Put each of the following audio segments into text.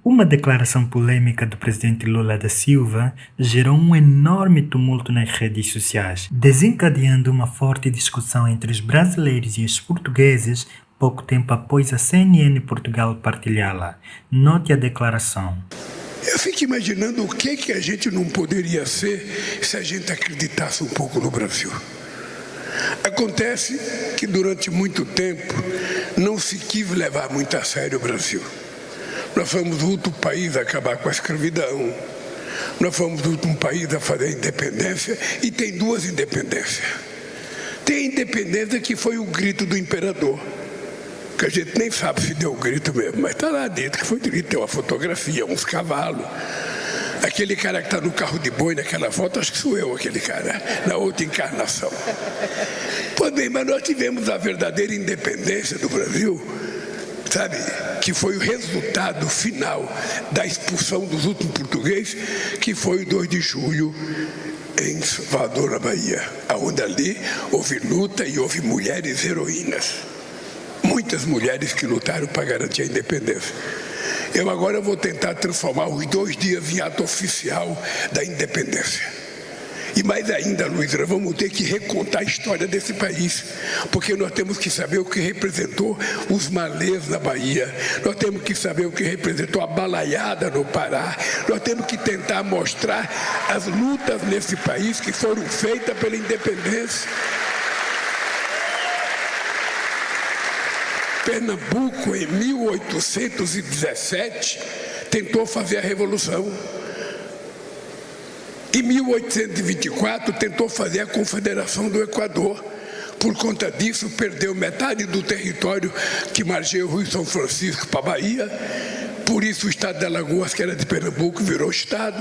Uma declaração polêmica do presidente Lula da Silva gerou um enorme tumulto nas redes sociais, desencadeando uma forte discussão entre os brasileiros e os portugueses pouco tempo após a CNN Portugal partilhá-la. Note a declaração. Eu fico imaginando o que a gente não poderia ser se a gente acreditasse um pouco no Brasil. Acontece que durante muito tempo não se quis levar muito a sério o Brasil. Nós fomos o último país a acabar com a escravidão. Nós fomos o último país a fazer a independência e tem duas independências. Tem a independência que foi o grito do imperador, que a gente nem sabe se deu o grito mesmo, mas está lá dentro que foi grito, tem uma fotografia, uns cavalos. Aquele cara que está no carro de boi naquela foto, acho que sou eu aquele cara, na outra encarnação. Pois bem, mas nós tivemos a verdadeira independência do Brasil, sabe, que foi o resultado final da expulsão dos últimos portugueses, que foi o 2 de julho em Salvador, na Bahia, onde ali houve luta e houve mulheres heroínas. Muitas mulheres que lutaram para garantir a independência. Eu agora vou tentar transformar os 2 dias em ato oficial da independência. E mais ainda, Luiz, nós vamos ter que recontar a história desse país, porque nós temos que saber o que representou os malês na Bahia, nós temos que saber o que representou a balaiada no Pará, nós temos que tentar mostrar as lutas nesse país que foram feitas pela independência. Pernambuco, em 1817, tentou fazer a Revolução. Em 1824, tentou fazer a Confederação do Equador. Por conta disso, perdeu metade do território que margeia o Rio São Francisco para a Bahia. Por isso, o estado de Alagoas, que era de Pernambuco, virou estado.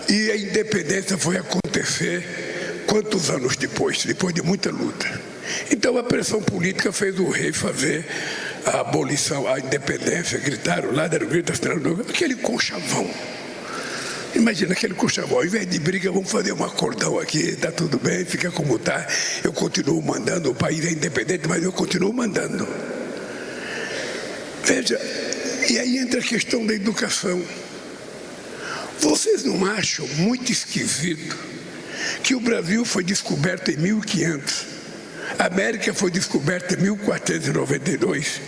E a independência foi acontecer quantos anos depois? Depois de muita luta. Então, a pressão política fez o rei fazer a abolição, a independência. Gritaram lá, deram grito, aquele conchavão. Imagina aquele conchavão, ao invés de briga, vamos fazer um acordão aqui, está tudo bem, fica como está. Eu continuo mandando, o país é independente, mas eu continuo mandando. Veja, e aí entra a questão da educação. Vocês não acham muito esquisito que o Brasil foi descoberto em 1500? A América foi descoberta em 1492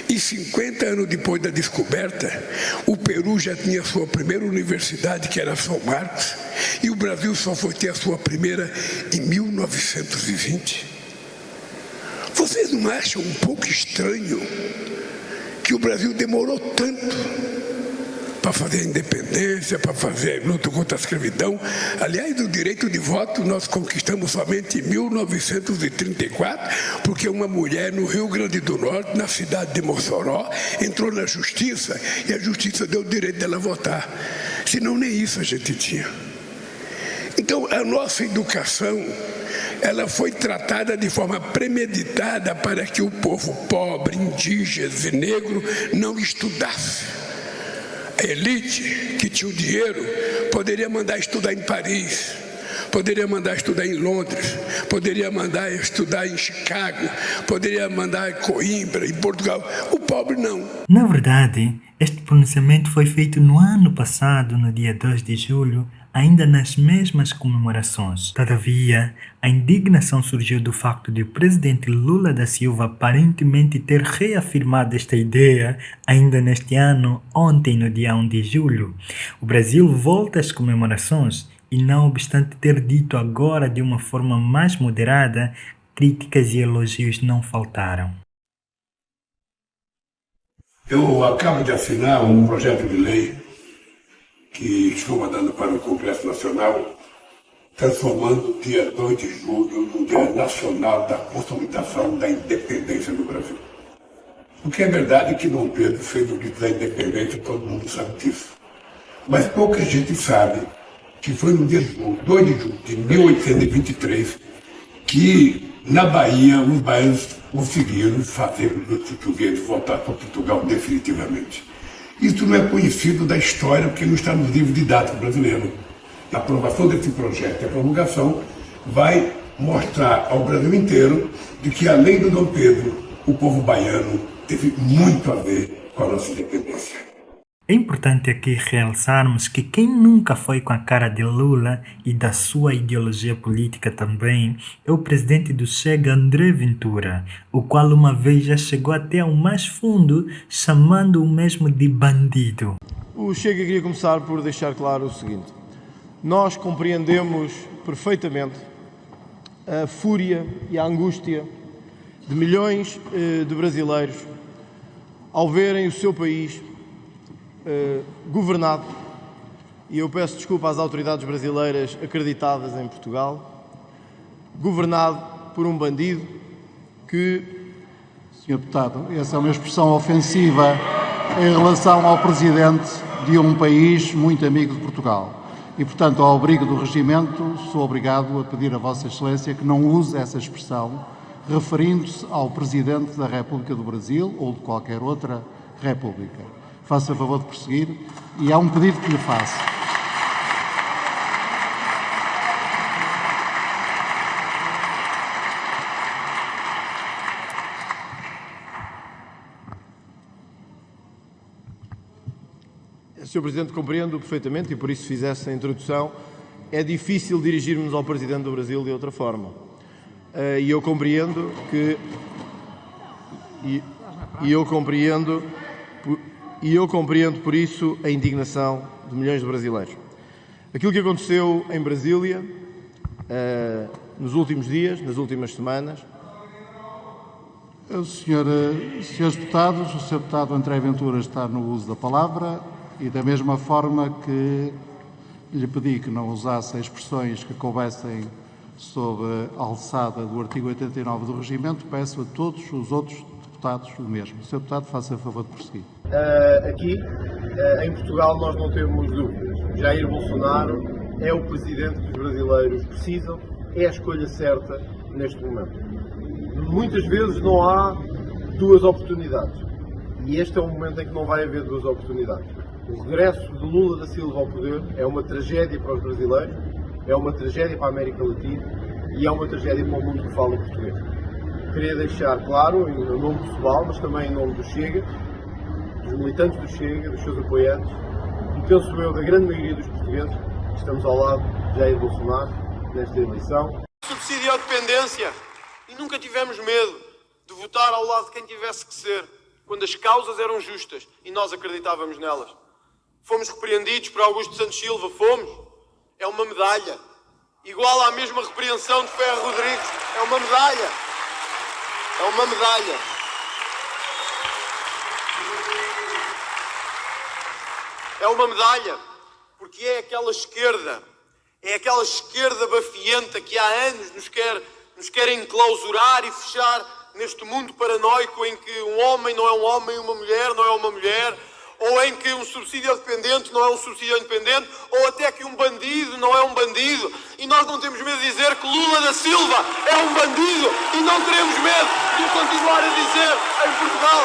e 50 anos depois da descoberta, o Peru já tinha sua primeira universidade, que era São Marcos, e o Brasil só foi ter a sua primeira em 1920. Vocês não acham um pouco estranho que o Brasil demorou tanto para fazer a independência, para fazer a luta contra a escravidão? Aliás, o direito de voto nós conquistamos somente em 1934, porque uma mulher no Rio Grande do Norte, na cidade de Mossoró, entrou na justiça e a justiça deu o direito dela votar. Senão nem isso a gente tinha. Então, a nossa educação, ela foi tratada de forma premeditada para que o povo pobre, indígena e negro não estudasse. A elite que tinha o dinheiro poderia mandar estudar em Paris, poderia mandar estudar em Londres, poderia mandar estudar em Chicago, poderia mandar em Coimbra, em Portugal. O pobre não. Na verdade, este pronunciamento foi feito no ano passado, no dia 2 de julho, ainda nas mesmas comemorações. Todavia, a indignação surgiu do facto de o presidente Lula da Silva aparentemente ter reafirmado esta ideia ainda neste ano, ontem, no dia 1 de julho. O Brasil volta às comemorações e, não obstante ter dito agora de uma forma mais moderada, críticas e elogios não faltaram. Eu acabo de assinar um projeto de lei que estou mandando para o Congresso Nacional, transformando o dia 2 de julho no Dia Nacional da Consolidação da Independência do Brasil. Porque é verdade que Dom Pedro fez o grito da independência, todo mundo sabe disso. Mas pouca gente sabe que foi no dia 2 de julho de 1823 que, na Bahia, os baianos conseguiram fazer os portugueses voltar para Portugal definitivamente. Isso não é conhecido da história, porque não está no livro didático brasileiro. A aprovação desse projeto e a promulgação vai mostrar ao Brasil inteiro de que, além do Dom Pedro, o povo baiano teve muito a ver com a nossa independência. É importante aqui realçarmos que quem nunca foi com a cara de Lula e da sua ideologia política também é o presidente do Chega, André Ventura, o qual uma vez já chegou até ao mais fundo, chamando o mesmo de bandido. O Chega queria começar por deixar claro o seguinte: nós compreendemos perfeitamente a fúria e a angústia de milhões de brasileiros ao verem o seu país governado, e eu peço desculpa às autoridades brasileiras acreditadas em Portugal, governado por um bandido que... Senhor Deputado, essa é uma expressão ofensiva em relação ao Presidente de um país muito amigo de Portugal. E, portanto, ao abrigo do regimento, sou obrigado a pedir a Vossa Excelência que não use essa expressão referindo-se ao Presidente da República do Brasil ou de qualquer outra República. Faça favor de prosseguir e há um pedido que lhe faço. Sr. Presidente, compreendo perfeitamente e por isso fiz essa introdução. É difícil dirigirmos ao Presidente do Brasil de outra forma. E eu compreendo que... E eu compreendo por isso a indignação de milhões de brasileiros. Aquilo que aconteceu em Brasília nos últimos dias, nas últimas semanas... Senhores deputados, o Sr. Deputado André Ventura está no uso da palavra e da mesma forma que lhe pedi que não usasse expressões que coubessem sob a alçada do artigo 89 do Regimento, peço a todos os outros deputados o mesmo. Sr. Deputado, faça favor de prosseguir. Aqui, em Portugal, nós não temos dúvidas. Jair Bolsonaro é o Presidente que os brasileiros precisam, é a escolha certa neste momento. Muitas vezes não há duas oportunidades. E este é um momento em que não vai haver duas oportunidades. O regresso de Lula da Silva ao poder é uma tragédia para os brasileiros, é uma tragédia para a América Latina e é uma tragédia para o mundo que fala português. Queria deixar claro, em nome pessoal, mas também em nome do Chega, dos militantes do Chega, dos seus apoiantes, e penso eu da grande maioria dos portugueses, que estamos ao lado de Jair Bolsonaro nesta eleição. Subsídio à dependência, e nunca tivemos medo de votar ao lado de quem tivesse que ser, quando as causas eram justas e nós acreditávamos nelas. Fomos repreendidos por Augusto Santos Silva, fomos. É uma medalha. Igual à mesma repreensão de Ferro Rodrigues. É uma medalha. É uma medalha. É uma medalha. Porque é aquela esquerda bafienta que há anos nos quer enclausurar e fechar neste mundo paranoico em que um homem não é um homem, uma mulher não é uma mulher, ou em que um subsídio dependente não é um subsídio independente, ou até que um bandido não é um bandido. E nós não temos medo de dizer que Lula da Silva é um bandido e não teremos medo de continuar a dizer em Portugal